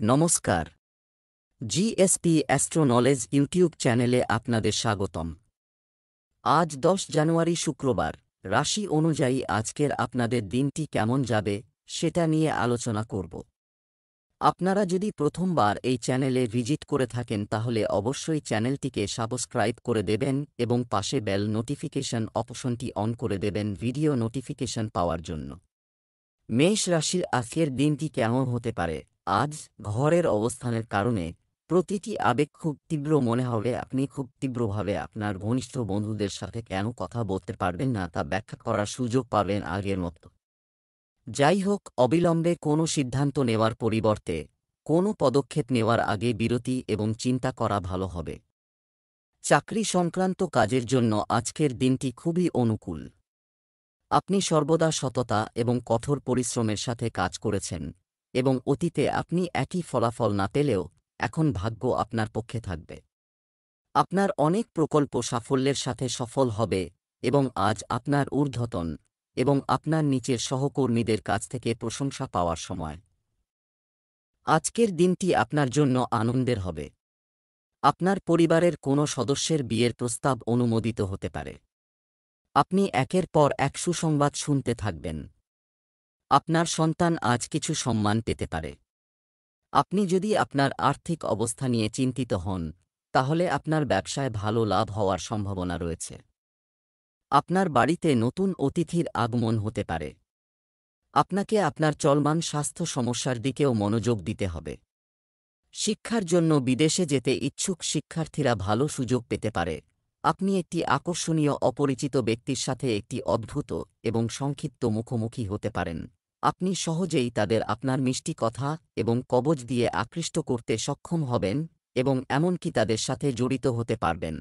নমস্কার। GSP astro knowledge YouTube চ্যানেলে আপনাদের স্বাগতম। আজ 10 জানুয়ারি শুক্রবার। রাশি অনুযায়ী আজকের আপনাদের দিনটি কেমন যাবে সেটা নিয়ে আলোচনা করব। আপনারা যদি প্রথমবার এই চ্যানেলে ভিজিট করে থাকেন তাহলে অবশ্যই চ্যানেলটিকে সাবস্ক্রাইব করে দেবেন এবং পাশে বেল নোটিফিকেশন অপশনটি অন করে দেবেন ভিডিও নোটিফিকেশন পাওয়ার জন্য। মেষ রাশির আজকের দিনটি কেমন হতে পারে? আজ ঘরের অবস্থানের কারণে প্রতিটি আবেগ খুব তীব্র মনে হবে। আপনি খুব তীব্রভাবে আপনার ঘনিষ্ঠ বন্ধুদের সাথে কেন কথা বলতে পারবেন না তা ব্যাখ্যা করার সুযোগ পাবেন আগের মতো। যাই হোক, অবিলম্বে কোনো সিদ্ধান্ত নেওয়ার পরিবর্তে কোনো পদক্ষেপ নেওয়ার আগে বিরতি এবং চিন্তা করা ভালো হবে। চাকরি সংক্রান্ত কাজের জন্য আজকের দিনটি খুবই অনুকূল। আপনি সর্বদা সততা এবং কঠোর পরিশ্রমের সাথে কাজ করেছেন এবং অতীতে আপনি একই ফলাফল না পেলেও এখন ভাগ্য আপনার পক্ষে থাকবে। আপনার অনেক প্রকল্প সাফল্যের সাথে সফল হবে এবং আজ আপনার ঊর্ধ্বতন এবং আপনার নিচের সহকর্মীদের কাছ থেকে প্রশংসা পাওয়ার সময়। আজকের দিনটি আপনার জন্য আনন্দের হবে। আপনার পরিবারের কোনো সদস্যের বিয়ের প্রস্তাব অনুমোদিত হতে পারে। আপনি একের পর এক সুসংবাদ শুনতে থাকবেন। আপনার সন্তান আজ কিছু সম্মান পেতে পারে। আপনি যদি আপনার আর্থিক অবস্থা নিয়ে চিন্তিত হন, তাহলে আপনার ব্যবসায় ভালো লাভ হওয়ার সম্ভাবনা রয়েছে। আপনার বাড়িতে নতুন অতিথির আগমন হতে পারে। আপনাকে আপনার চলমান স্বাস্থ্য সমস্যার দিকেও মনোযোগ দিতে হবে। শিক্ষার জন্য বিদেশে যেতে ইচ্ছুক শিক্ষার্থীরা ভালো সুযোগ পেতে পারে। আপনি একটি আকর্ষণীয় অপরিচিত ব্যক্তির সাথে একটি অদ্ভুত এবং সংক্ষিপ্ত মুখোমুখি হতে পারেন। আপনি সহজেই তাদের আপনার মিষ্টি কথা এবং কবজ দিয়ে আকৃষ্ট করতে সক্ষম হবেন এবং এমনকি তাদের সাথে জড়িত হতে পারবেন।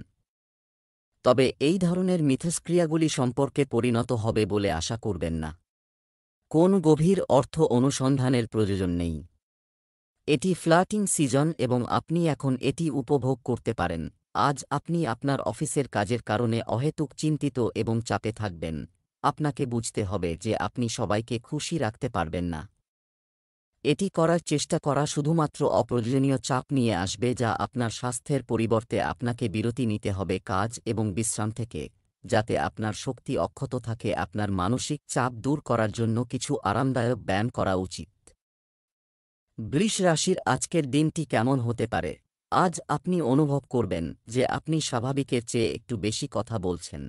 তবে এই ধরনের মিথস্ক্রিয়াগুলি সম্পর্কে পরিণত হবে বলে আশা করবেন না। কোন গভীর অর্থ অনুসন্ধানের প্রয়োজন নেই। এটি ফ্লার্টিং সিজন এবং আপনি এখন এটি উপভোগ করতে পারেন। আজ আপনি আপনার অফিসের কাজের কারণে অহেতুক চিন্তিত এবং চাপে থাকবেন। আপনাকে বুঝতে হবে যে আপনি সবাইকে খুশি রাখতে পারবেন না। এটি করার চেষ্টা করা শুধুমাত্র অপ্রয়োজনীয় চাপ নিয়ে আসবে, যা আপনার স্বাস্থ্যের পরিবর্তে আপনাকে বিরতি নিতে হবে কাজ এবং বিশ্রাম থেকে, যাতে আপনার শক্তি অক্ষত থাকে। আপনার মানসিক চাপ দূর করার জন্য কিছু আরামদায়ক ব্যায়াম করা উচিত। বৃষ রাশির আজকের দিনটি কেমন হতে পারে? আজ আপনি অনুভব করবেন যে আপনি স্বাভাবিকের চেয়ে একটু বেশি কথা বলছেন।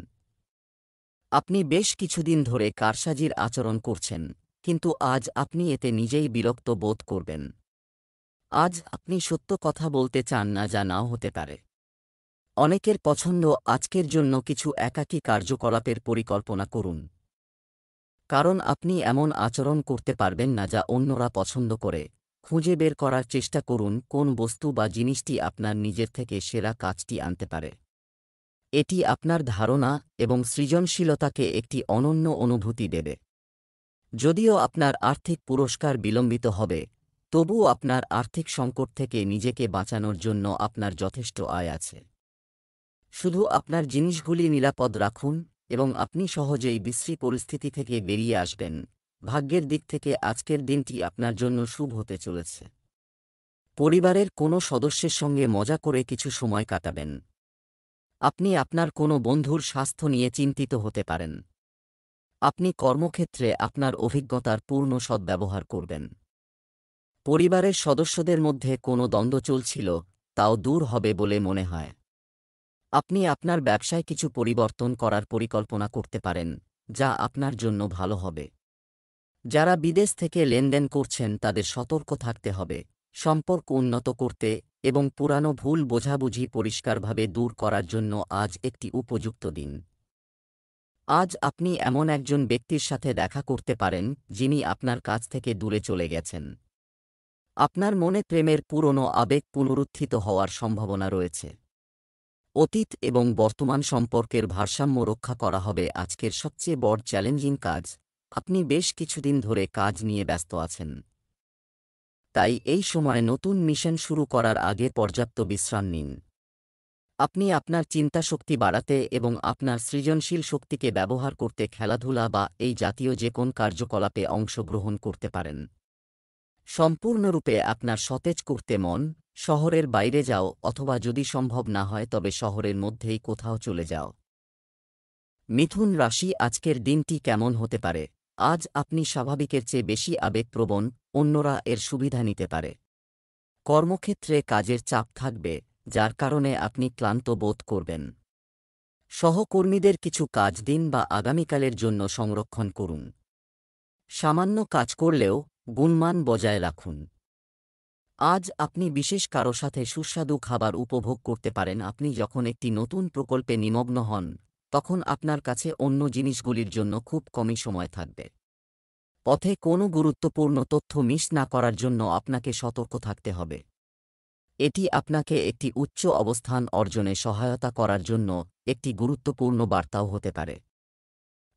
আপনি বেশ কিছুদিন ধরে কারসাজির আচরণ করছেন, কিন্তু আজ আপনি এতে নিজেই বিরক্ত বোধ করবেন। আজ আপনি সত্য কথা বলতে চান না, যা নাও হতে পারে। অনেকের পছন্দ আজকের জন্য কিছু একাকী কার্যকলাপের পরিকল্পনা করুন, কারণ আপনি এমন আচরণ করতে পারবেন না যা অন্যরা পছন্দ করে। খুঁজে বের করার চেষ্টা করুন কোন বস্তু বা জিনিসটি আপনার নিজের থেকে সেরা কাজটি আনতে পারে। এটি আপনার ধারণা এবং সৃজনশীলতাকে একটি অনন্য অনুভূতি দেবে। যদিও আপনার আর্থিক পুরস্কার বিলম্বিত হবে, তবুও আপনার আর্থিক সংকট থেকে নিজেকে বাঁচানোর জন্য আপনার যথেষ্ট আয় আছে। শুধু আপনার জিনিসগুলি নিরাপদ রাখুন এবং আপনি সহজেই বিশ্রী পরিস্থিতি থেকে বেরিয়ে আসবেন। ভাগ্যের দিক থেকে আজকের দিনটি আপনার জন্য শুভ হতে চলেছে। পরিবারের কোনো সদস্যের সঙ্গে মজা করে কিছু সময় কাটাবেন। আপনি আপনার কোনো বন্ধুর স্বাস্থ্য নিয়ে চিন্তিত হতে পারেন। আপনি কর্মক্ষেত্রে আপনার অভিজ্ঞতার পূর্ণ সদ্ব্যবহার করবেন। পরিবারের সদস্যদের মধ্যে কোনো দ্বন্দ্ব চলছিল, তাও দূর হবে বলে মনে হয়। আপনি আপনার ব্যবসায় কিছু পরিবর্তন করার পরিকল্পনা করতে পারেন, যা আপনার জন্য ভালো হবে। যারা বিদেশ থেকে লেনদেন করছেন তাদের সতর্ক থাকতে হবে। সম্পর্ক উন্নত করতে এবং পুরানো ভুল বোঝাবুঝি পরিষ্কারভাবে দূর করার জন্য আজ একটি উপযুক্ত দিন। আজ আপনি এমন একজন ব্যক্তির সাথে দেখা করতে পারেন যিনি আপনার কাছ থেকে দূরে চলে গেছেন। আপনার মনে প্রেমের পুরনো আবেগ পুনরুত্থিত হওয়ার সম্ভাবনা রয়েছে। অতীত এবং বর্তমান সম্পর্কের ভারসাম্য রক্ষা করা হবে আজকের সবচেয়ে বড় চ্যালেঞ্জিং কাজ। আপনি বেশ কিছুদিন ধরে কাজ নিয়ে ব্যস্ত আছেন, তাই এই সময় নতুন মিশন শুরু করার আগে পর্যাপ্ত বিশ্রাম নিন। আপনি আপনার চিন্তাশক্তি বাড়াতে এবং আপনার সৃজনশীল শক্তিকে ব্যবহার করতে খেলাধুলা বা এই জাতীয় যে কোন কার্যকলাপে অংশগ্রহণ করতে পারেন। সম্পূর্ণরূপে আপনার সতেজ করতে মন, শহরের বাইরে যাও অথবা যদি সম্ভব না হয় তবে শহরের মধ্যেই কোথাও চলে যাও। মিথুন রাশি, আজকের দিনটি কেমন হতে পারে? আজ আপনি স্বাভাবিকের চেয়ে বেশি আবেগপ্রবণ, অন্যরা এর সুবিধা নিতে পারে। কর্মক্ষেত্রে কাজের চাপ থাকবে, যার কারণে আপনি ক্লান্ত বোধ করবেন। সহকর্মীদের কিছু কাজ দিন বা আগামীকালের জন্য সংরক্ষণ করুন। সামান্য কাজ করলেও গুণমান বজায় রাখুন। আজ আপনি বিশেষ কারো সাথে সুস্বাদু খাবার উপভোগ করতে পারেন। আপনি যখন একটি নতুন প্রকল্পে নিমগ্ন হন, তখন আপনার কাছে অন্য জিনিসগুলির জন্য খুব কমই সময় থাকবে। পথে কোনো গুরুত্বপূর্ণ তথ্য মিস না করার জন্য আপনাকে সতর্ক থাকতে হবে। এটি আপনাকে একটি উচ্চ অবস্থান অর্জনে সহায়তা করার জন্য একটি গুরুত্বপূর্ণ বার্তাও হতে পারে।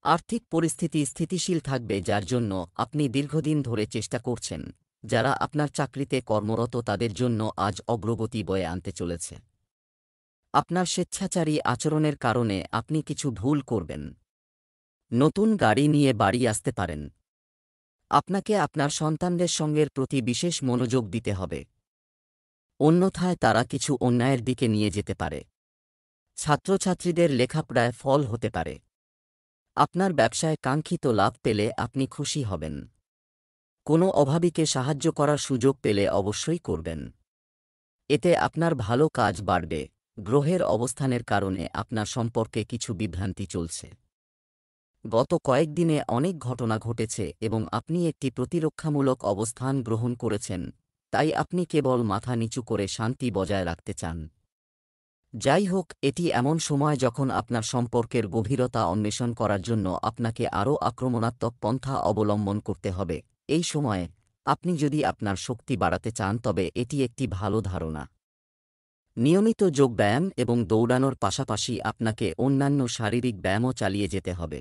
আর্থিক পরিস্থিতি স্থিতিশীল থাকবে, যার জন্য আপনি দীর্ঘদিন ধরে চেষ্টা করছেন। যারা আপনার চাকরিতে কর্মরত তাদের জন্য আজ অগ্রগতি বয়ে আনতে চলেছে। আপনার স্বেচ্ছাচারী আচরণের কারণে আপনি কিছু ভুল করবেন। নতুন গাড়ি নিয়ে বাড়ি আসতে পারেন। আপনাকে আপনার সন্তানদের সঙ্গের প্রতি বিশেষ মনোযোগ দিতে হবে, অন্যথায় তারা কিছু অন্যায়ের দিকে নিয়ে যেতে পারে। ছাত্রছাত্রীদের লেখাপড়ায় ফল হতে পারে। আপনার ব্যবসায় কাঙ্ক্ষিত লাভ পেলে আপনি খুশি হবেন। কোনো অভাবীকে সাহায্য করার সুযোগ পেলে অবশ্যই করবেন। এতে আপনার ভালো কাজ বাড়বে। গ্রহের অবস্থানের কারণে আপনার সম্পর্কে কিছু বিভ্রান্তি চলছে। গত কয়েকদিনে অনেক ঘটনা ঘটেছে এবং আপনি একটি প্রতিরক্ষামূলক অবস্থান গ্রহণ করেছেন, তাই আপনি কেবল মাথা নিচু করে শান্তি বজায় রাখতে চান। যাই হোক, এটি এমন সময় যখন আপনার সম্পর্কের গভীরতা অন্বেষণ করার জন্য আপনাকে আরও আক্রমণাত্মক পন্থা অবলম্বন করতে হবে। এই সময়ে আপনি যদি আপনার শক্তি বাড়াতে চান তবে এটি একটি ভালো ধারণা। নিয়মিত যোগব্যায়াম এবং দৌড়ানোর পাশাপাশি আপনাকে অন্যান্য শারীরিক ব্যায়ামও চালিয়ে যেতে হবে।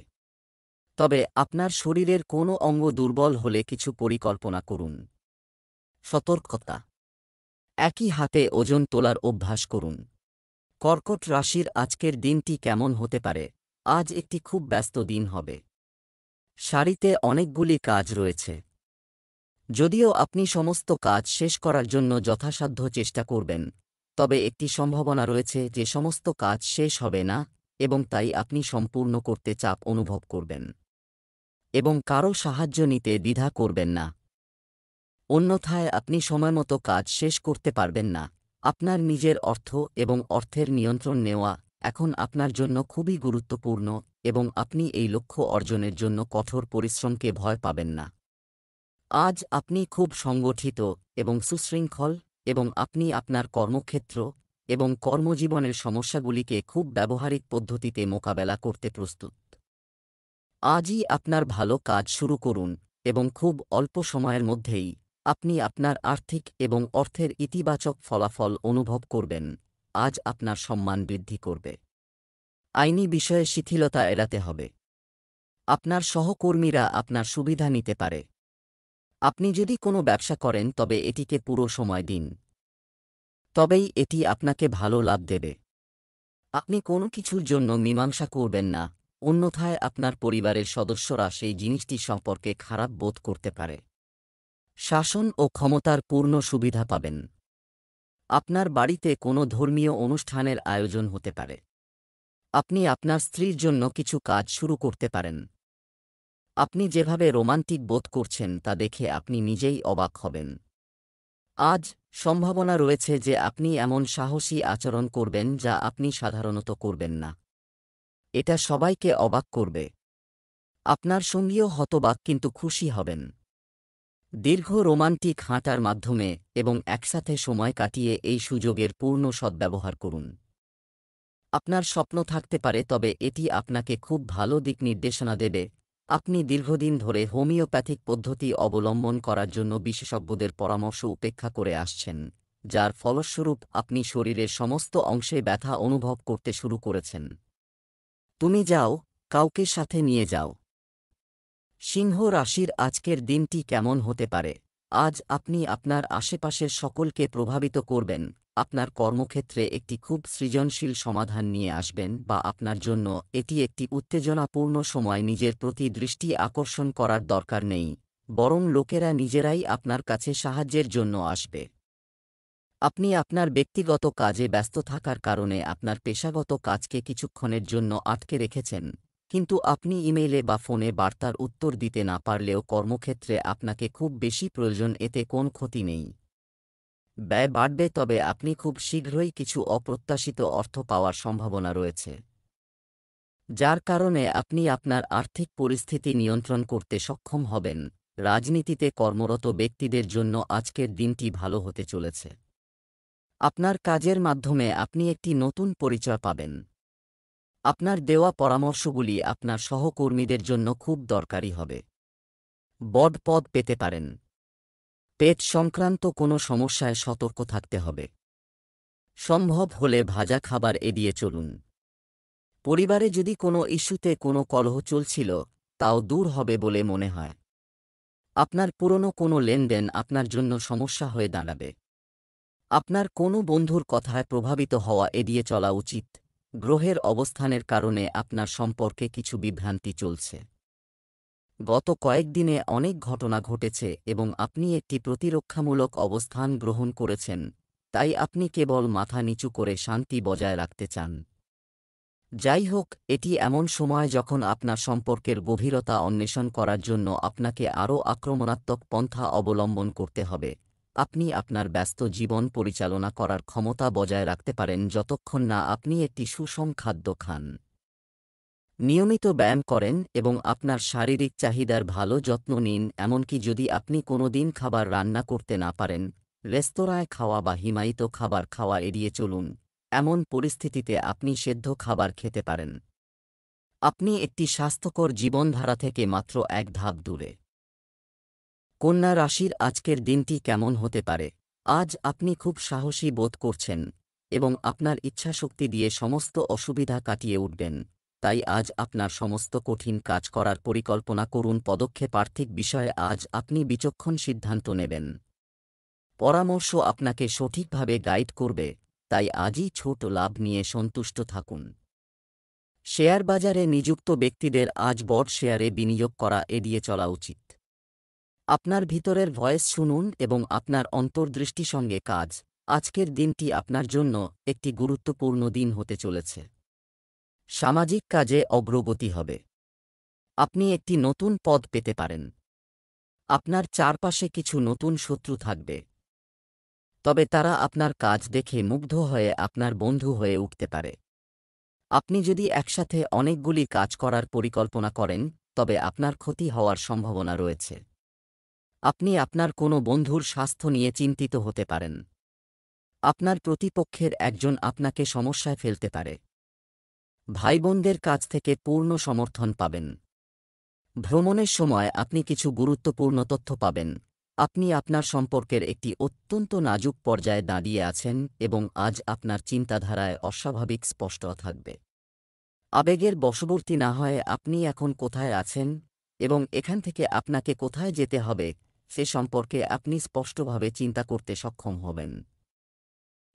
তবে আপনার শরীরের কোনো অঙ্গ দুর্বল হলে কিছু পরিকল্পনা করুন। সতর্কতা: একই হাতে ওজন তোলার অভ্যাস করুন। কর্কট রাশির আজকের দিনটি কেমন হতে পারে? আজ একটি খুব ব্যস্ত দিন হবে। সারিতে অনেকগুলি কাজ রয়েছে। যদিও আপনি সমস্ত কাজ শেষ করার জন্য যথাসাধ্য চেষ্টা করবেন, তবে একটি সম্ভাবনা রয়েছে যে সমস্ত কাজ শেষ হবে না এবং তাই আপনি সম্পূর্ণ করতে চাপ অনুভব করবেন এবং কারও সাহায্য নিতে দ্বিধা করবেন না। অন্যথায় আপনি সময়মতো কাজ শেষ করতে পারবেন না। আপনার নিজের অর্থ এবং অর্থের নিয়ন্ত্রণ নেওয়া এখন আপনার জন্য খুবই গুরুত্বপূর্ণ এবং আপনি এই লক্ষ্য অর্জনের জন্য কঠোর পরিশ্রমকে ভয় পাবেন না। আজ আপনি খুব সংগঠিত এবং সুশৃঙ্খল এবং আপনি আপনার কর্মক্ষেত্র এবং কর্মজীবনের সমস্যাগুলিকে খুব ব্যবহারিক পদ্ধতিতে মোকাবেলা করতে প্রস্তুত। আজই আপনার ভালো কাজ শুরু করুন এবং খুব অল্প সময়ের মধ্যেই আপনি আপনার আর্থিক এবং অর্থের ইতিবাচক ফলাফল অনুভব করবেন। আজ আপনার সম্মান বৃদ্ধি করবে। আইনি বিষয়ে শিথিলতা এড়াতে হবে। আপনার সহকর্মীরা আপনার সুবিধা নিতে পারে। আপনি যদি কোনো ব্যবসা করেন তবে এটিকে পুরো সময় দিন, তবেই এটি আপনাকে ভালো লাভ দেবে। আপনি কোনো কিছুর জন্য মীমাংসা করবেন না, অন্যথায় আপনার পরিবারের সদস্যরা সেই জিনিসটি সম্পর্কে খারাপ বোধ করতে পারে। শাসন ও ক্ষমতার পূর্ণ সুবিধা পাবেন। আপনার বাড়িতে কোনো ধর্মীয় অনুষ্ঠানের আয়োজন হতে পারে। আপনি আপনার স্ত্রীর জন্য কিছু কাজ শুরু করতে পারেন। আপনি যেভাবে রোমান্টিক বোধ করছেন তা দেখে আপনি নিজেই অবাক হবেন। আজ সম্ভাবনা রয়েছে যে আপনি এমন সাহসী আচরণ করবেন যা আপনি সাধারণত করবেন না। এটা সবাইকে অবাক করবে। আপনার সঙ্গীও হতবাক কিন্তু খুশি হবেন। দীর্ঘ রোমান্টিক হাঁটার মাধ্যমে এবং একসাথে সময় কাটিয়ে এই সুযোগের পূর্ণ সদ্ব্যবহার করুন। আপনার স্বপ্ন থাকতে পারে, তবে এটি আপনাকে খুব ভালো দিক নির্দেশনা দেবে। আপনি দীর্ঘদিন ধরে হোমিওপ্যাথিক পদ্ধতি অবলম্বন করার জন্য বিশেষজ্ঞদের পরামর্শ উপেক্ষা করে আসছেন, যার ফলস্বরূপ আপনি শরীরের সমস্ত অংশে ব্যথা অনুভব করতে শুরু করেছেন। তুমি যাও, কাউকে সাথে নিয়ে যাও। সিংহ রাশির আজকের দিনটি কেমন হতে পারে? আজ আপনি আপনার আশেপাশের সকলকে প্রভাবিত করবেন। আপনার কর্মক্ষেত্রে একটি খুব সৃজনশীল সমাধান নিয়ে আসবেন বা আপনার জন্য এটি একটি উত্তেজনাপূর্ণ সময়। নিজের প্রতি দৃষ্টি আকর্ষণ করার দরকার নেই, বরং লোকেরা নিজেরাই আপনার কাছে সাহায্যের জন্য আসবে। আপনি আপনার ব্যক্তিগত কাজে ব্যস্ত থাকার কারণে আপনার পেশাগত কাজকে কিছুক্ষণের জন্য আটকে রেখেছেন, কিন্তু আপনি ইমেইলে বা ফোনে বার্তার উত্তর দিতে না পারলেও কর্মক্ষেত্রে আপনাকে খুব বেশি প্রয়োজন, এতে কোনো ক্ষতি নেই। ব্যয় বাড়বে, তবে আপনি খুব শীঘ্রই কিছু অপ্রত্যাশিত অর্থ পাওয়ার সম্ভাবনা রয়েছে, যার কারণে আপনি আপনার আর্থিক পরিস্থিতি নিয়ন্ত্রণ করতে সক্ষম হবেন। রাজনীতিতে কর্মরত ব্যক্তিদের জন্য আজকের দিনটি ভালো হতে চলেছে। আপনার কাজের মাধ্যমে আপনি একটি নতুন পরিচয় পাবেন। আপনার দেওয়া পরামর্শগুলি আপনার সহকর্মীদের জন্য খুব দরকারি হবে। বড় পদ পেতে পারেন। পেট সংক্রান্ত কোনো সমস্যায় সতর্ক থাকতে হবে। সম্ভব হলে ভাজা খাবার এড়িয়ে চলুন। পরিবারে যদি কোনো ইস্যুতে কোনো কলহ চলছিল, তাও দূর হবে বলে মনে হয়। আপনার পুরনো কোনো লেনদেন আপনার জন্য সমস্যা হয়ে দাঁড়াবে। আপনার কোনো বন্ধুর কথায় প্রভাবিত হওয়া এড়িয়ে চলা উচিত। গ্রহের অবস্থানের কারণে আপনার সম্পর্কে কিছু বিভ্রান্তি চলছে। গত কয়েকদিনে অনেক ঘটনা ঘটেছে এবং আপনি একটি প্রতিরক্ষামূলক অবস্থান গ্রহণ করেছেন, তাই আপনি কেবল মাথা নিচু করে শান্তি বজায় রাখতে চান। যাই হোক, এটি এমন সময় যখন আপনার সম্পর্কের গভীরতা অন্বেষণ করার জন্য আপনাকে আরও আক্রমণাত্মক পন্থা অবলম্বন করতে হবে। আপনি আপনার ব্যস্ত জীবন পরিচালনা করার ক্ষমতা বজায় রাখতে পারেন যতক্ষণ না আপনি একটি সুষম খাদ্য খান, নিয়মিত ব্যায়াম করেন এবং আপনার শারীরিক চাহিদার ভালো যত্ন নিন। এমনকি যদি আপনি কোনো দিন খাবার রান্না করতে না পারেন, রেস্তোরাঁয় খাওয়া বা হিমায়িত খাবার খাওয়া এড়িয়ে চলুন। এমন পরিস্থিতিতে আপনি সেদ্ধ খাবার খেতে পারেন। আপনি একটি স্বাস্থ্যকর জীবনধারা থেকে মাত্র এক ধাপ দূরে। কন্যা রাশির আজকের দিনটি কেমন হতে পারে? আজ আপনি খুব সাহসী বোধ করছেন এবং আপনার ইচ্ছাশক্তি দিয়ে সমস্ত অসুবিধা কাটিয়ে উঠবেন। তাই আজ আপনার সমস্ত কঠিন কাজ করার পরিকল্পনা করুন। পদক্ষেপ আর্থিক বিষয়ে আজ আপনি বিচক্ষণ সিদ্ধান্ত নেবেন। পরামর্শ আপনাকে সঠিকভাবে গাইড করবে, তাই আজই ছোট লাভ নিয়ে সন্তুষ্ট থাকুন। শেয়ার বাজারে নিযুক্ত ব্যক্তিদের আজ বড় শেয়ারে বিনিয়োগ করা এড়িয়ে চলা উচিত। আপনার ভিতরের ভয়েস শুনুন এবং আপনার অন্তর্দৃষ্টি সঙ্গে কাজ। আজকের দিনটি আপনার জন্য একটি গুরুত্বপূর্ণ দিন হতে চলেছে। সামাজিক কাজে অগ্রগতি হবে। আপনি একটি নতুন পদ পেতে পারেন। আপনার চারপাশে কিছু নতুন শত্রু থাকবে, তবে তারা আপনার কাজ দেখে মুগ্ধ হয়ে আপনার বন্ধু হয়ে উঠতে পারে। আপনি যদি একসাথে অনেকগুলি কাজ করার পরিকল্পনা করেন, তবে আপনার ক্ষতি হওয়ার সম্ভাবনা রয়েছে। আপনি আপনার কোনো বন্ধুর স্বাস্থ্য নিয়ে চিন্তিত হতে পারেন। আপনার প্রতিপক্ষের একজন আপনাকে সমস্যায় ফেলতে পারে। ভাইবোনদের কাছ থেকে পূর্ণ সমর্থন পাবেন। ভ্রমণের সময় আপনি কিছু গুরুত্বপূর্ণ তথ্য পাবেন। আপনি আপনার সম্পর্কের একটি অত্যন্ত নাজুক পর্যায়ে দাঁড়িয়ে আছেন এবং আজ আপনার চিন্তাধারায় অস্বাভাবিক স্পষ্টতা থাকবে। আবেগের বশবর্তী না হয়ে আপনি এখন কোথায় আছেন এবং এখান থেকে আপনাকে কোথায় যেতে হবে সে সম্পর্কে আপনি স্পষ্টভাবে চিন্তা করতে সক্ষম হবেন।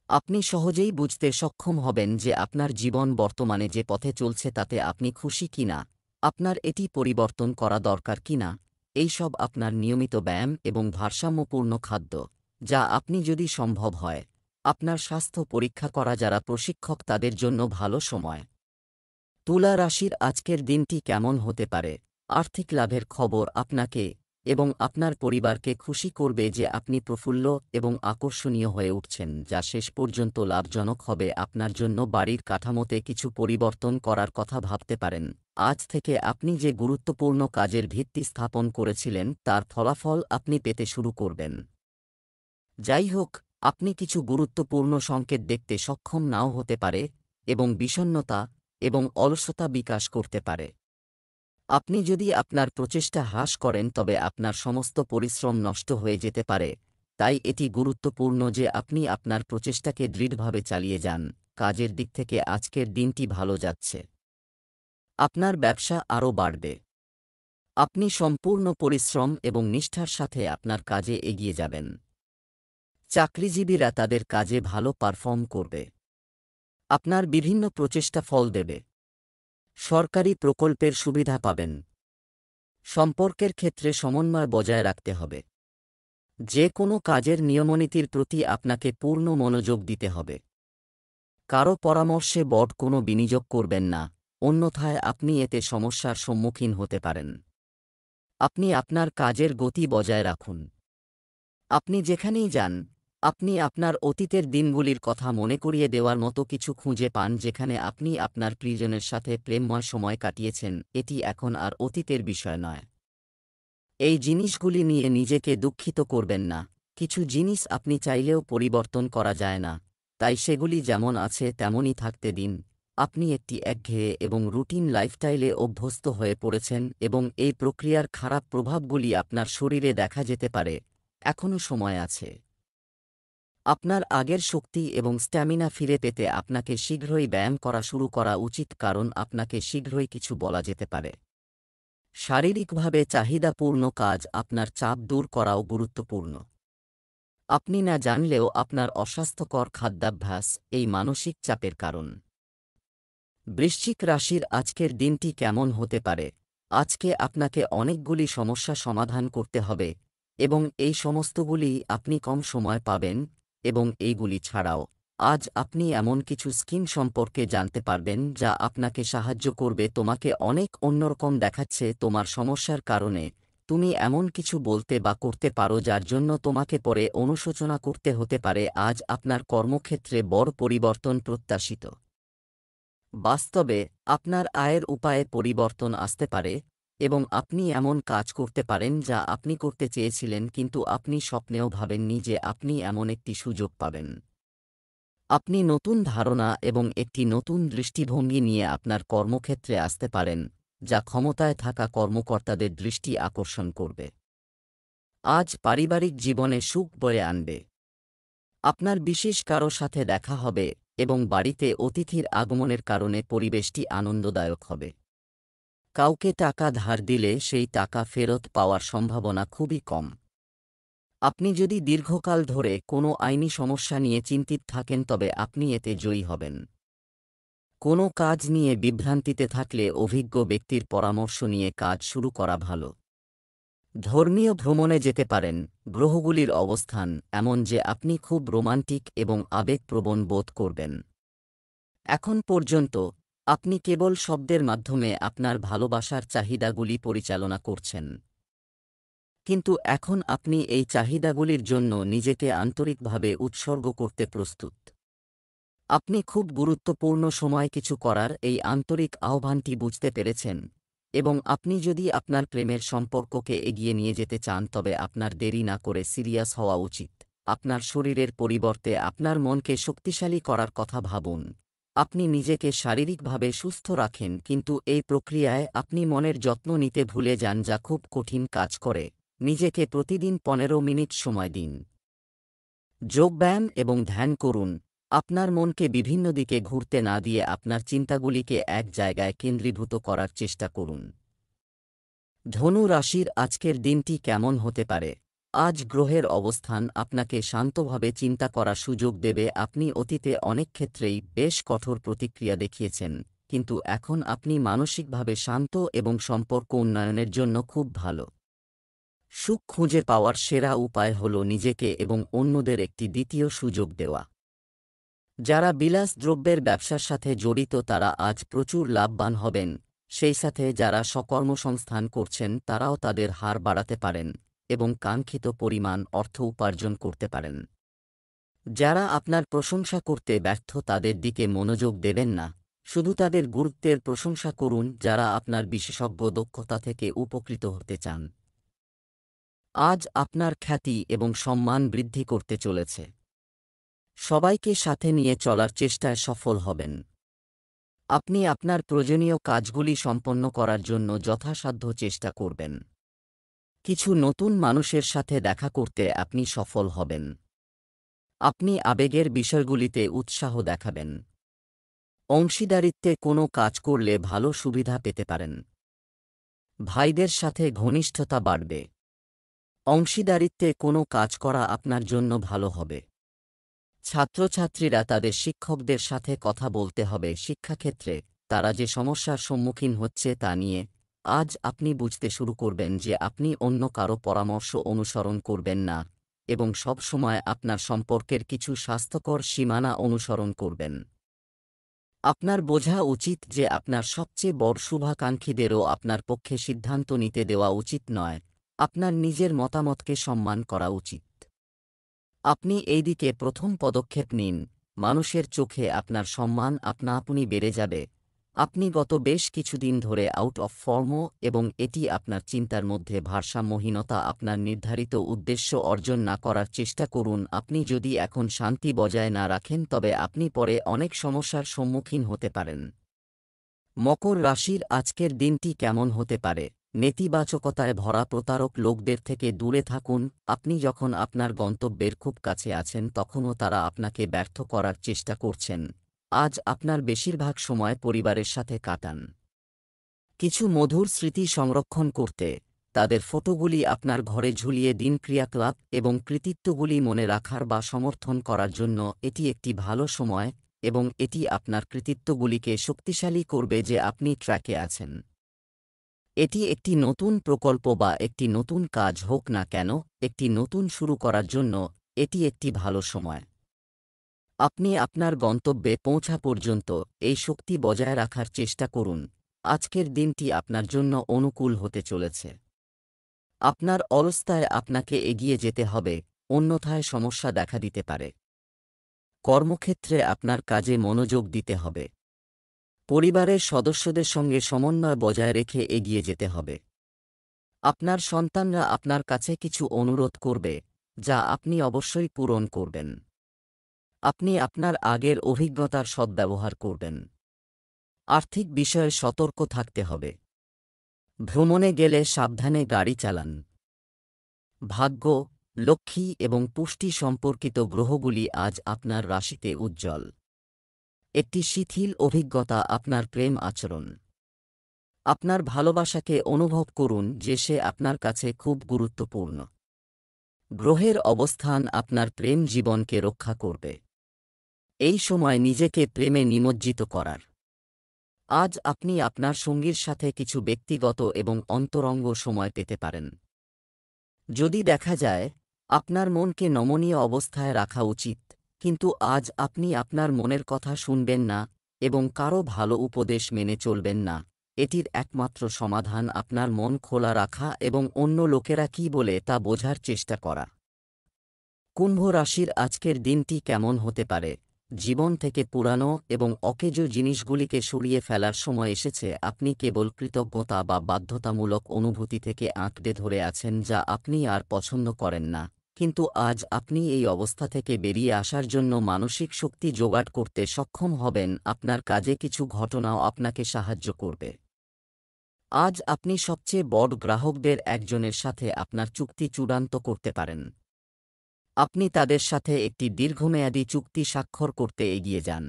আপনি সহজেই বুঝতে সক্ষম হবেন যে আপনার জীবন বর্তমানে যে পথে চলছে তাতে আপনি খুশি কিনা, আপনার এটি পরিবর্তন করা দরকার কিনা। এইসব আপনার নিয়মিত ব্যায়াম এবং ভারসাম্যপূর্ণ খাদ্য, যা আপনি যদি সম্ভব হয় আপনার স্বাস্থ্য পরীক্ষা করা যারা প্রশিক্ষক তাদের জন্য ভালো সময়। তুলা রাশির আজকের দিনটি কেমন হতে পারে? আর্থিক লাভের খবর আপনাকে এবং আপনার পরিবারকে খুশি করবে যে আপনি প্রফুল্ল এবং আকর্ষণীয় হয়ে উঠছেন, যা শেষ পর্যন্ত লাভজনক হবে আপনার জন্য। বাড়ির কাঠামোতে কিছু পরিবর্তন করার কথা ভাবতে পারেন। আজ থেকে আপনি যে গুরুত্বপূর্ণ কাজের ভিত্তি স্থাপন করেছিলেন তার ফলাফল আপনি পেতে শুরু করবেন। যাই হোক, আপনি কিছু গুরুত্বপূর্ণ সংকেত দেখতে সক্ষম নাও হতে পারে এবং বিষণ্ণতা এবং অলসতা বিকাশ করতে পারে। আপনি যদি আপনার প্রচেষ্টা হ্রাস করেন তবে আপনার সমস্ত পরিশ্রম নষ্ট হয়ে যেতে পারে। তাই এটি গুরুত্বপূর্ণ যে আপনি আপনার প্রচেষ্টাকে দৃঢ়ভাবে চালিয়ে যান। কাজের দিক থেকে আজকের দিনটি ভালো যাচ্ছে। আপনার ব্যবসা আরও বাড়বে। আপনি সম্পূর্ণ পরিশ্রম এবং নিষ্ঠার সাথে আপনার কাজে এগিয়ে যাবেন। চাকরিজীবীরা তাদের কাজে ভালো পারফর্ম করবে। আপনার বিভিন্ন প্রচেষ্টা ফল দেবে। সরকারি প্রকল্পের সুবিধা পাবেন। সম্পর্কের ক্ষেত্রে সমন্বয় বজায় রাখতে হবে। যে কোনো কাজের নিয়মনীতির প্রতি আপনাকে পূর্ণ মনোযোগ দিতে হবে। কারো পরামর্শে বড় কোনো বিনিয়োগ করবেন না, অন্যথায় আপনি এতে সমস্যার সম্মুখীন হতে পারেন। আপনি আপনার কাজের গতি বজায় রাখুন। আপনি যেখানেই যান, আপনি আপনার অতীতের দিনগুলির কথা মনে করিয়ে দেওয়ার মতো কিছু খুঁজে পান যেখানে আপনি আপনার প্রিয়জনের সাথে প্রেমময় সময় কাটিয়েছেন। এটি এখন আর অতীতের বিষয় নয়। এই জিনিসগুলি নিয়ে নিজেকে দুঃখিত করবেন না। কিছু জিনিস আপনি চাইলেও পরিবর্তন করা যায় না, তাই সেগুলি যেমন আছে তেমনই থাকতে দিন। আপনি একটি একঘেয়ে এবং রুটিন লাইফস্টাইলে অভ্যস্ত হয়ে পড়েছেন এবং এই প্রক্রিয়ার খারাপ প্রভাবগুলি আপনার শরীরে দেখা যেতে পারে। এখনও সময় আছে। আপনার আগের শক্তি এবং স্ট্যামিনা ফিরে পেতে আপনাকে শীঘ্রই ব্যায়াম করা শুরু করা উচিত, কারণ আপনাকে শীঘ্রই কিছু বলা যেতে পারে। শারীরিকভাবে চাহিদাপূর্ণ কাজ আপনার চাপ দূর করাও গুরুত্বপূর্ণ। আপনি না জানলেও আপনার অস্বাস্থ্যকর খাদ্যাভ্যাস এই মানসিক চাপের কারণ। বৃশ্চিক রাশির আজকের দিনটি কেমন হতে পারে? আজকে আপনাকে অনেকগুলি সমস্যা সমাধান করতে হবে এবং এই সমস্তগুলি আপনি কম সময় পাবেন। এবং এইগুলি ছাড়াও আজ আপনি এমন কিছু স্কিম সম্পর্কে জানতে পারবেন যা আপনাকে সাহায্য করবে। তোমাকে অনেক অন্যরকম দেখাচ্ছে তোমার সমস্যার কারণে। তুমি এমন কিছু বলতে বা করতে পারো যার জন্য তোমাকে পরে অনুশোচনা করতে হতে পারে। আজ আপনার কর্মক্ষেত্রে বড় পরিবর্তন প্রত্যাশিত। বাস্তবে আপনার আয়ের উপায়ে পরিবর্তন আসতে পারে এবং আপনি এমন কাজ করতে পারেন যা আপনি করতে চেয়েছিলেন কিন্তু আপনি স্বপ্নেও ভাবেননি যে আপনি এমন একটি সুযোগ পাবেন। আপনি নতুন ধারণা এবং একটি নতুন দৃষ্টিভঙ্গি নিয়ে আপনার কর্মক্ষেত্রে আসতে পারেন, যা ক্ষমতায় থাকা কর্মকর্তাদের দৃষ্টি আকর্ষণ করবে। আজ পারিবারিক জীবনে সুখ বয়ে আনবে। আপনার বিশেষ কারো সাথে দেখা হবে এবং বাড়িতে অতিথির আগমনের কারণে পরিবেশটি আনন্দদায়ক হবে। কাউকে টাকা ধার দিলে সেই টাকা ফেরত পাওয়ার সম্ভাবনা খুবই কম। আপনি যদি দীর্ঘকাল ধরে কোনো আইনি সমস্যা নিয়ে চিন্তিত থাকেন তবে আপনি এতে জয়ী হবেন। কোনো কাজ নিয়ে বিভ্রান্তিতে থাকলে অভিজ্ঞ ব্যক্তির পরামর্শ নিয়ে কাজ শুরু করা ভালো। ধর্মীয় ভ্রমণে যেতে পারেন। গ্রহগুলির অবস্থান এমন যে আপনি খুব রোমান্টিক এবং আবেগপ্রবণ বোধ করবেন। এখন পর্যন্ত আপনি কেবল শব্দের মাধ্যমে আপনার ভালোবাসার চাহিদাগুলি পরিচালনা করছেন, কিন্তু এখন আপনি এই চাহিদাগুলির জন্য নিজেকে আন্তরিকভাবে উৎসর্গ করতে প্রস্তুত। আপনি খুব গুরুত্বপূর্ণ সময় কিছু করার এই আন্তরিক আহ্বানটি বুঝতে পেরেছেন এবং আপনি যদি আপনার প্রেমের সম্পর্ককে এগিয়ে নিয়ে যেতে চান তবে আপনার দেরি না করে সিরিয়াস হওয়া উচিত। আপনার শরীরের পরিবর্তে আপনার মনকে শক্তিশালী করার কথা ভাবুন। আপনি নিজেকে শারীরিকভাবে সুস্থ রাখেন কিন্তু এই প্রক্রিয়ায় আপনি মনের যত্ন নিতে ভুলে যান, যা খুব কঠিন কাজ করে। নিজেকে প্রতিদিন 15 মিনিট সময় দিন। যোগব্যায়াম এবং ধ্যান করুন। আপনার মনকে বিভিন্ন দিকে ঘুরতে না দিয়ে আপনার চিন্তাগুলিকে এক জায়গায় কেন্দ্রীভূত করার চেষ্টা করুন। ধনু রাশির আজকের দিনটি কেমন হতে পারে? আজ গ্রহের অবস্থান আপনাকে শান্তভাবে চিন্তা করার সুযোগ দেবে। আপনি অতীতে অনেক ক্ষেত্রেই বেশ কঠোর প্রতিক্রিয়া দেখিয়েছেন, কিন্তু এখন আপনি মানসিকভাবে শান্ত এবং সম্পর্ক উন্নয়নের জন্য খুব ভালো। সুখ খুঁজে পাওয়ার সেরা উপায় হল নিজেকে এবং অন্যদের একটি দ্বিতীয় সুযোগ দেওয়া। যারা বিলাসদ্রব্যের ব্যবসার সাথে জড়িত তারা আজ প্রচুর লাভবান হবেন, সেই সাথে যারা স্বকর্মসংস্থান করছেন তারাও তাদের হার বাড়াতে পারেন এবং কাঙ্ক্ষিত পরিমাণ অর্থ উপার্জন করতে পারেন। যারা আপনার প্রশংসা করতে ব্যর্থ তাদের দিকে মনোযোগ দেবেন না, শুধু তাদের গুরুত্বের প্রশংসা করুন যারা আপনার বিশেষজ্ঞ দক্ষতা থেকে উপকৃত হতে চান। আজ আপনার খ্যাতি এবং সম্মান বৃদ্ধি করতে চলেছে। সবাইকে সাথে নিয়ে চলার চেষ্টায় সফল হবেন। আপনি আপনার প্রয়োজনীয় কাজগুলি সম্পন্ন করার জন্য যথাসাধ্য চেষ্টা করবেন। কিছু নতুন মানুষের সাথে দেখা করতে আপনি সফল হবেন। আপনি আবেগের বিষয়গুলিতে উৎসাহ দেখাবেন। অংশীদারিত্বে কোনো কাজ করলে ভালো সুবিধা পেতে পারেন। ভাইদের সাথে ঘনিষ্ঠতা বাড়বে। অংশীদারিত্বে কোনো কাজ করা আপনার জন্য ভালো হবে। ছাত্রছাত্রীরা তাদের শিক্ষকদের সাথে কথা বলতে হবে শিক্ষাক্ষেত্রে তারা যে সমস্যার সম্মুখীন হচ্ছে তা নিয়ে। আজ আপনি বুঝতে শুরু করবেন যে আপনি অন্য কারো পরামর্শ অনুসরণ করবেন না এবং সবসময় আপনার সম্পর্কের কিছু স্বাস্থ্যকর সীমানা অনুসরণ করবেন। আপনার বোঝা উচিত যে আপনার সবচেয়ে বড় শুভাকাঙ্ক্ষীদেরও আপনার পক্ষে সিদ্ধান্ত নিতে দেওয়া উচিত নয়, আপনার নিজের মতামতকে সম্মান করা উচিত। আপনি এই দিকে প্রথম পদক্ষেপ নিন, মানুষের চোখে আপনার সম্মান আপনা আপনি বেড়ে যাবে। আপনি গত বেশ কিছুদিন ধরে আউট অফ ফর্ম এবং এটি আপনার চিন্তার মধ্যে ভারসাম্যহীনতা। আপনার নির্ধারিত উদ্দেশ্য অর্জন না করার চেষ্টা করুন। আপনি যদি এখন শান্তি বজায় না রাখেন তবে আপনি পরে অনেক সমস্যার সম্মুখীন হতে পারেন। মকর রাশির আজকের দিনটি কেমন হতে পারে? নেতিবাচকতায় ভরা প্রতারক লোকদের থেকে দূরে থাকুন। আপনি যখন আপনার গন্তব্যের খুব কাছে আছেন তখনও তারা আপনাকে ব্যর্থ করার চেষ্টা করছেন। আজ আপনার বেশিরভাগ সময় পরিবারের সাথে কাটান। কিছু মধুর স্মৃতি সংরক্ষণ করতে তাদের ফটোগুলি আপনার ঘরে ঝুলিয়ে দিন। ক্রিয়াকলাপ এবং কৃতিত্বগুলি মনে রাখার বা সমর্থন করার জন্য এটি একটি ভালো সময় এবং এটি আপনার কৃতিত্বগুলিকে শক্তিশালী করবে যে আপনি ট্র্যাকে আছেন। এটি একটি নতুন প্রকল্প বা একটি নতুন কাজ হোক না কেন, একটি নতুন শুরু করার জন্য এটি একটি ভালো সময়। আপনি আপনার গন্তব্যে পৌঁছা পর্যন্ত এই শক্তি বজায় রাখার চেষ্টা করুন। আজকের দিনটি আপনার জন্য অনুকূল হতে চলেছে। আপনার অলসতায় আপনাকে এগিয়ে যেতে হবে, অন্যথায় সমস্যা দেখা দিতে পারে। কর্মক্ষেত্রে আপনার কাজে মনোযোগ দিতে হবে। পরিবারের সদস্যদের সঙ্গে সমন্বয় বজায় রেখে এগিয়ে যেতে হবে। আপনার সন্তানরা আপনার কাছে কিছু অনুরোধ করবে, যা আপনি অবশ্যই পূরণ করবেন। আপনি আপনার আগের অভিজ্ঞতার সদ্ব্যবহার করবেন। আর্থিক বিষয়ে সতর্ক থাকতে হবে। ভ্রমণে গেলে সাবধানে গাড়ি চালান। ভাগ্য, লক্ষ্মী এবং পুষ্টি সম্পর্কিত গ্রহগুলি আজ আপনার রাশিতে উজ্জ্বল। একটি শিথিল অভিজ্ঞতা আপনার প্রেম আচরণ। আপনার ভালোবাসাকে অনুভব করুন যে সে আপনার কাছে খুব গুরুত্বপূর্ণ। গ্রহের অবস্থান আপনার প্রেম জীবনকে রক্ষা করবে। এই সময় নিজেকে প্রেমে নিমজ্জিত করার। আজ আপনি আপনার সঙ্গীর সাথে কিছু ব্যক্তিগত এবং অন্তরঙ্গ সময় পেতে পারেন। যদি দেখা যায়, আপনার মনকে নমনীয় অবস্থায় রাখা উচিত, কিন্তু আজ আপনি আপনার মনের কথা শুনবেন না এবং কারও ভালো উপদেশ মেনে চলবেন না। এটির একমাত্র সমাধান আপনার মন খোলা রাখা এবং অন্য লোকেরা কী বলে তা বোঝার চেষ্টা করা। কুম্ভ রাশির আজকের দিনটি কেমন হতে পারে? জীবন থেকে পুরানো এবং অকেজো জিনিসগুলিকে সরিয়ে ফেলার সময় এসেছে। আপনি কেবল কৃতজ্ঞতা বা বাধ্যতামূলক অনুভূতি থেকে আঁকড়ে ধরে আছেন যা আপনি আর পছন্দ করেন না, কিন্তু আজ আপনি এই অবস্থা থেকে বেরিয়ে আসার জন্য মানসিক শক্তি জোগাড় করতে সক্ষম হবেন। আপনার কাজে কিছু ঘটনাও আপনাকে সাহায্য করবে। আজ আপনি সবচেয়ে বড় গ্রাহকদের একজনের সাথে আপনার চুক্তি চূড়ান্ত করতে পারেন। আপনি তাদের সাথে একটি দীর্ঘমেয়াদী চুক্তি স্বাক্ষর করতে এগিয়ে যান।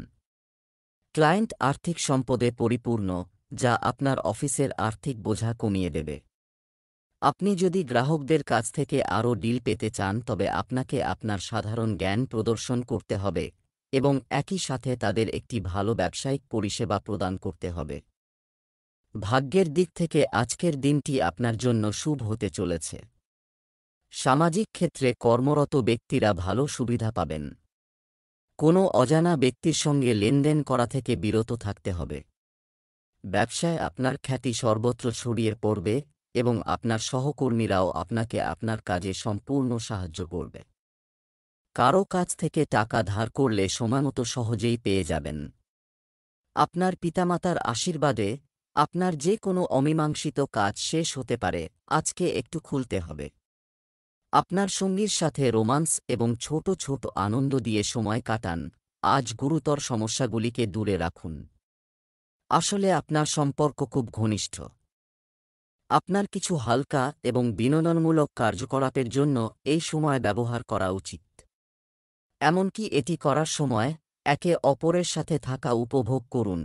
ক্লায়েন্ট আর্থিক সম্পদে পরিপূর্ণ, যা আপনার অফিসের আর্থিক বোঝা কমিয়ে দেবে। আপনি যদি গ্রাহকদের কাছ থেকে আরও ডিল পেতে চান তবে আপনাকে আপনার সাধারণ জ্ঞান প্রদর্শন করতে হবে এবং একই সাথে তাদের একটি ভালো ব্যবসায়িক পরিষেবা প্রদান করতে হবে। ভাগ্যের দিক থেকে আজকের দিনটি আপনার জন্য শুভ হতে চলেছে। সামাজিক ক্ষেত্রে কর্মরত ব্যক্তিরা ভালো সুবিধা পাবেন। কোনো অজানা ব্যক্তির সঙ্গে লেনদেন করা থেকে বিরত থাকতে হবে। ব্যবসায় আপনার খ্যাতি সর্বত্র ছড়িয়ে পড়বে এবং আপনার সহকর্মীরাও আপনাকে আপনার কাজে সম্পূর্ণ সাহায্য করবে। কারও কাছ থেকে টাকা ধার করলে সময়মতো সহজেই পেয়ে যাবেন। আপনার পিতামাতার আশীর্বাদে আপনার যে কোনো অমীমাংসিত কাজ শেষ হতে পারে। আজকে একটু খুলতে হবে। আপনার সঙ্গীর সাথে রোমান্স এবং ছোট ছোট আনন্দ দিয়ে সময় কাটান। আজ গুরুতর সমস্যাগুলিকে দূরে রাখুন। আসলে আপনার সম্পর্ক খুব ঘনিষ্ঠ। আপনার কিছু হালকা এবং বিনোদনমূলক কার্যকলাপের জন্য এই সময় ব্যবহার করা উচিত। এমনকি এটি করার সময় একে অপরের সাথে থাকা উপভোগ করুন।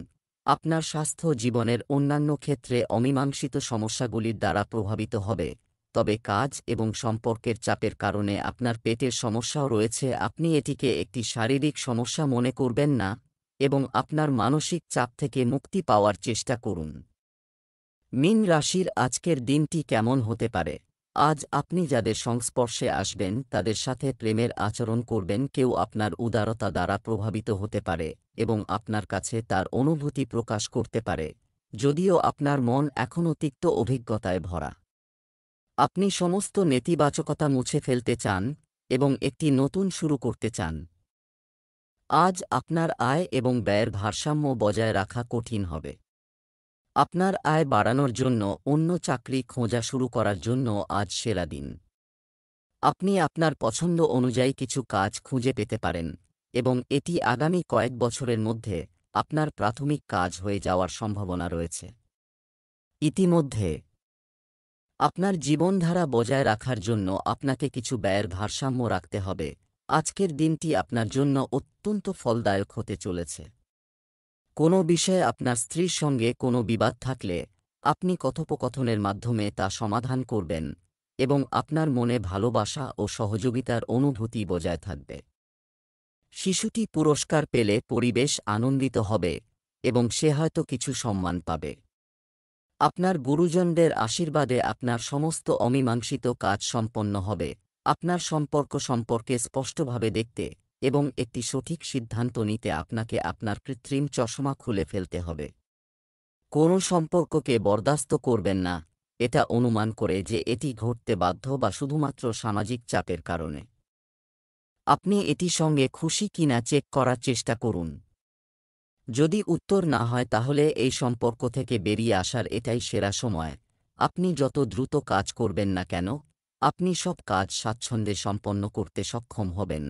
আপনার স্বাস্থ্য জীবনের অন্যান্য ক্ষেত্রে অমীমাংসিত সমস্যাগুলির দ্বারা প্রভাবিত হবে, তবে কাজ এবং সম্পর্কের চাপের কারণে আপনার পেটের সমস্যাও রয়েছে। আপনি এটিকে একটি শারীরিক সমস্যা মনে করবেন না এবং আপনার মানসিক চাপ থেকে মুক্তি পাওয়ার চেষ্টা করুন। মীন রাশির আজকের দিনটি কেমন হতে পারে? আজ আপনি যাদের সংস্পর্শে আসবেন তাদের সাথে প্রেমের আচরণ করবেন। কেউ আপনার উদারতা দ্বারা প্রভাবিত হতে পারে এবং আপনার কাছে তার অনুভূতি প্রকাশ করতে পারে, যদিও আপনার মন এখনও তিক্ত অভিজ্ঞতায় ভরা। আপনি সমস্ত নেতিবাচকতা মুছে ফেলতে চান এবং একটি নতুন শুরু করতে চান। আজ আপনার আয় এবং ব্যয়ের ভারসাম্য বজায় রাখা কঠিন হবে। আপনার আয় বাড়ানোর জন্য অন্য চাকরি খোঁজা শুরু করার জন্য আজ সেরা দিন। আপনি আপনার পছন্দ অনুযায়ী কিছু কাজ খুঁজে পেতে পারেন এবং এটি আগামী কয়েক বছরের মধ্যে আপনার প্রাথমিক কাজ হয়ে যাওয়ার সম্ভাবনা রয়েছে। ইতিমধ্যে আপনার জীবনধারা বজায় রাখার জন্য আপনাকে কিছু ব্যয়ের ভারসাম্য রাখতে হবে। আজকের দিনটি আপনার জন্য অত্যন্ত ফলদায়ক হতে চলেছে। কোনো বিষয়ে আপনার স্ত্রীর সঙ্গে কোনো বিবাদ থাকলে আপনি কথোপকথনের মাধ্যমে তা সমাধান করবেন এবং আপনার মনে ভালোবাসা ও সহযোগিতার অনুভূতি বজায় থাকবে। শিশুটি পুরস্কার পেলে পরিবেশ আনন্দিত হবে এবং সে হয়তো কিছু সম্মান পাবে। আপনার গুরুজনদের আশীর্বাদে আপনার সমস্ত অমীমাংসিত কাজ সম্পন্ন হবে। আপনার সম্পর্ক সম্পর্কে স্পষ্টভাবে দেখতে এবং একটি সঠিক সিদ্ধান্ত নিতে আপনাকে আপনার কৃত্রিম চশমা খুলে ফেলতে হবে। কোনো সম্পর্ককে বরদাস্ত করবেন না এটা অনুমান করে যে এটি ঘটতে বাধ্য বা শুধুমাত্র সামাজিক চাপের কারণে। আপনি এটি সঙ্গে খুশি কিনা চেক করার চেষ্টা করুন। যদি উত্তর না হয় তাহলে এই সম্পর্ক থেকে বেরিয়ে আসার এটাই সেরা সময়। আপনি যত দ্রুত কাজ করবেন না কেন, আপনি সব কাজ স্বাচ্ছন্দ্যে সম্পন্ন করতে সক্ষম হবেন।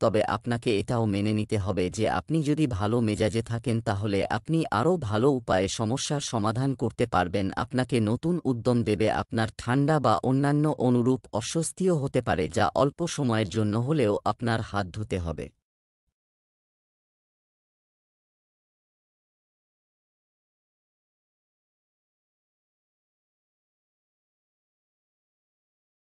তবে আপনাকে এটাও মেনে নিতে হবে যে আপনি যদি ভালো মেজাজে থাকেন তাহলে আপনি আরও ভালো উপায়ে সমস্যার সমাধান করতে পারবেন। আপনাকে নতুন উদ্যম দেবে। আপনার ঠান্ডা বা অন্যান্য অনুরূপ অস্বস্তিও হতে পারে যা অল্প সময়ের জন্য হলেও আপনার হাত ধুতে হবে।